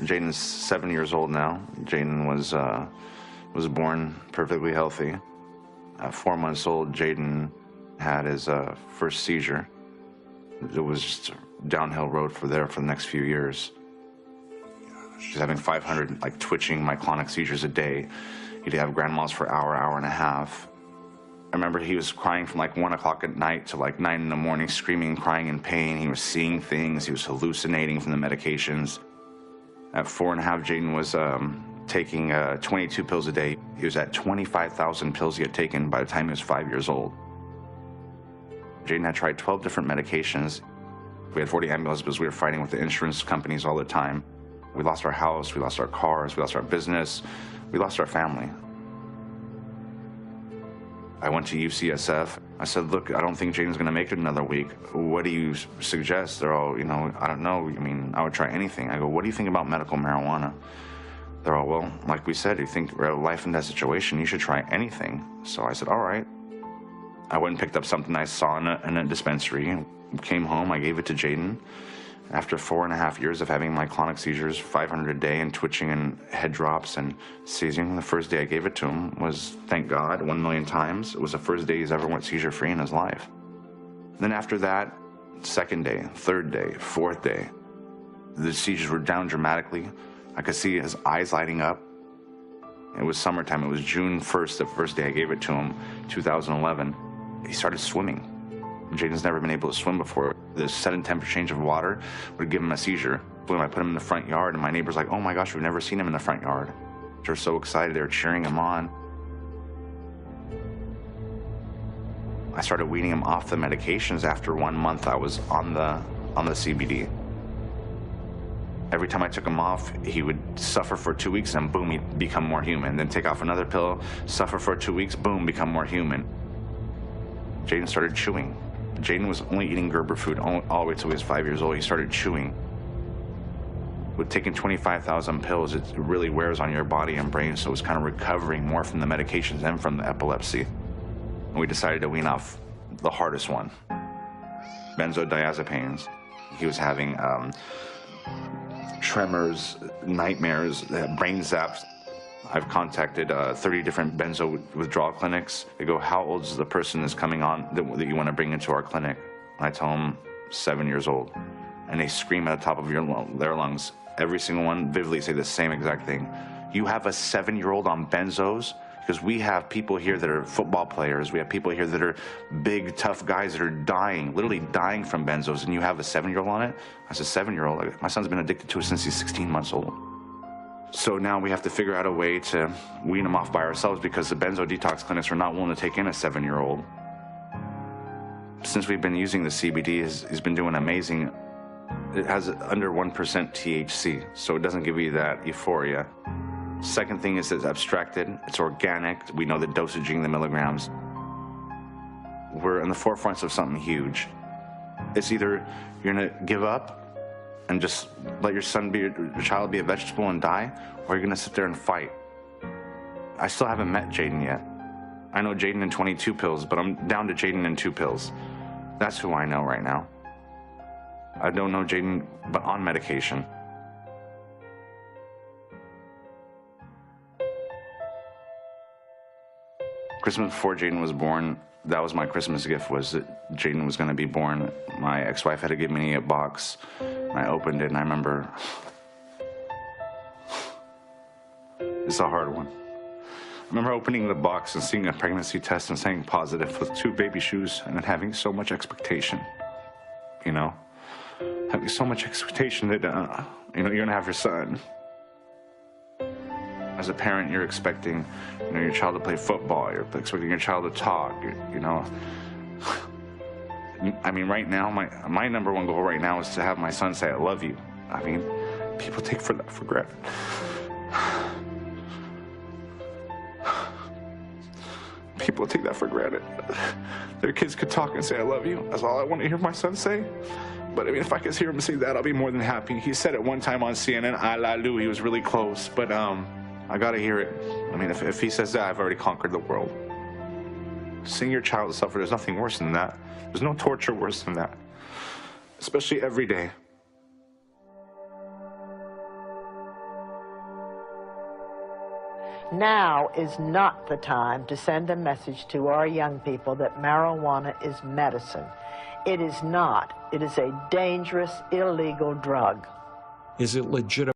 Jaden's 7 years old now. Jaden was born perfectly healthy. At 4 months old, Jaden had his first seizure. It was just a downhill road for the next few years. She's having 500 twitching myoclonic seizures a day. He'd have grand mal for hour and a half. I remember he was crying from 1 o'clock at night to 9 in the morning, screaming, crying in pain. He was seeing things. He was hallucinating from the medications. At 4.5, Jaden was taking 22 pills a day. He was at 25,000 pills he had taken by the time he was 5 years old. Jaden had tried 12 different medications. We had 40 ambulances because we were fighting with the insurance companies all the time. We lost our house, we lost our cars, we lost our business, we lost our family. I went to UCSF. I said, look, I don't think Jaden's gonna make it another week. What do you suggest? They're all, I don't know. I mean, I would try anything. I go, what do you think about medical marijuana? They're all, well, like we said, you think we're at a life and death situation, you should try anything. So I said, all right. I went and picked up something I saw in a dispensary. Came home, I gave it to Jaden. After 4.5 years of having myoclonic seizures, 500 a day, and twitching and head drops and seizing, the first day I gave it to him was, thank God, 1 million times. It was the first day he's ever went seizure-free in his life. Then after that, second day, third day, fourth day, the seizures were down dramatically. I could see his eyes lighting up. It was summertime. It was June 1st, the first day I gave it to him, 2011. He started swimming. Jaden's never been able to swim before. The sudden temperature change of water would give him a seizure. When I put him in the front yard, and my neighbor's like, oh my gosh, we've never seen him in the front yard. They're so excited, they were cheering him on. I started weaning him off the medications after 1 month I was on the CBD. Every time I took him off, he would suffer for 2 weeks, and boom, he'd become more human. Then take off another pill, suffer for 2 weeks, boom, become more human. Jaden started chewing. Jaden was only eating Gerber food all the way till he was 5 years old. He started chewing. With taking 25,000 pills, it really wears on your body and brain, so it was kind of recovering more from the medications and from the epilepsy. And we decided to wean off the hardest one, benzodiazepines. He was having tremors, nightmares, brain zaps. I've contacted 30 different benzo withdrawal clinics. They go, how old is the person that's coming on that you want to bring into our clinic? And I tell them 7 years old. And they scream at the top of their lungs. Every single one vividly say the same exact thing. You have a 7-year-old on benzos? Because we have people here that are football players. We have people here that are big, tough guys that are dying, literally dying from benzos, and you have a 7-year-old on it? I said, 7-year-old? My son's been addicted to it since he's 16 months old. So now we have to figure out a way to wean him off by ourselves because the benzo detox clinics are not willing to take in a 7-year-old. Since we've been using the CBD, he's been doing amazing. It has under 1% THC, so it doesn't give you that euphoria. Second thing is it's abstracted, it's organic. We know the dosaging, the milligrams. We're in the forefronts of something huge. It's either you're gonna give up and just let your child be a vegetable and die, or you're gonna sit there and fight. I still haven't met Jaden yet. I know Jaden in 22 pills, but I'm down to Jaden in 2 pills. That's who I know right now. I don't know Jaden, but on medication. Christmas before Jaden was born, that was my Christmas gift, was that Jaden was gonna be born. My ex-wife had to give me a box. I opened it and I remember, it's a hard one. I remember opening the box and seeing a pregnancy test and saying positive with 2 baby shoes and then having so much expectation, having so much expectation that, you're gonna have your son. As a parent, you're expecting, your child to play football, you're expecting your child to talk, I mean, right now, my number one goal right now is to have my son say, I love you. I mean, people take that for granted. People take that for granted. Their kids could talk and say, I love you. That's all I want to hear my son say. But I mean, if I could hear him say that, I'll be more than happy. He said it one time on CNN, I la Lou, he was really close, but I gotta hear it. I mean, if he says that, I've already conquered the world. Seeing your child suffer, there's nothing worse than that. There's no torture worse than that, especially every day. Now is not the time to send a message to our young people that marijuana is medicine. It is not. It is a dangerous, illegal drug. Is it legitimate?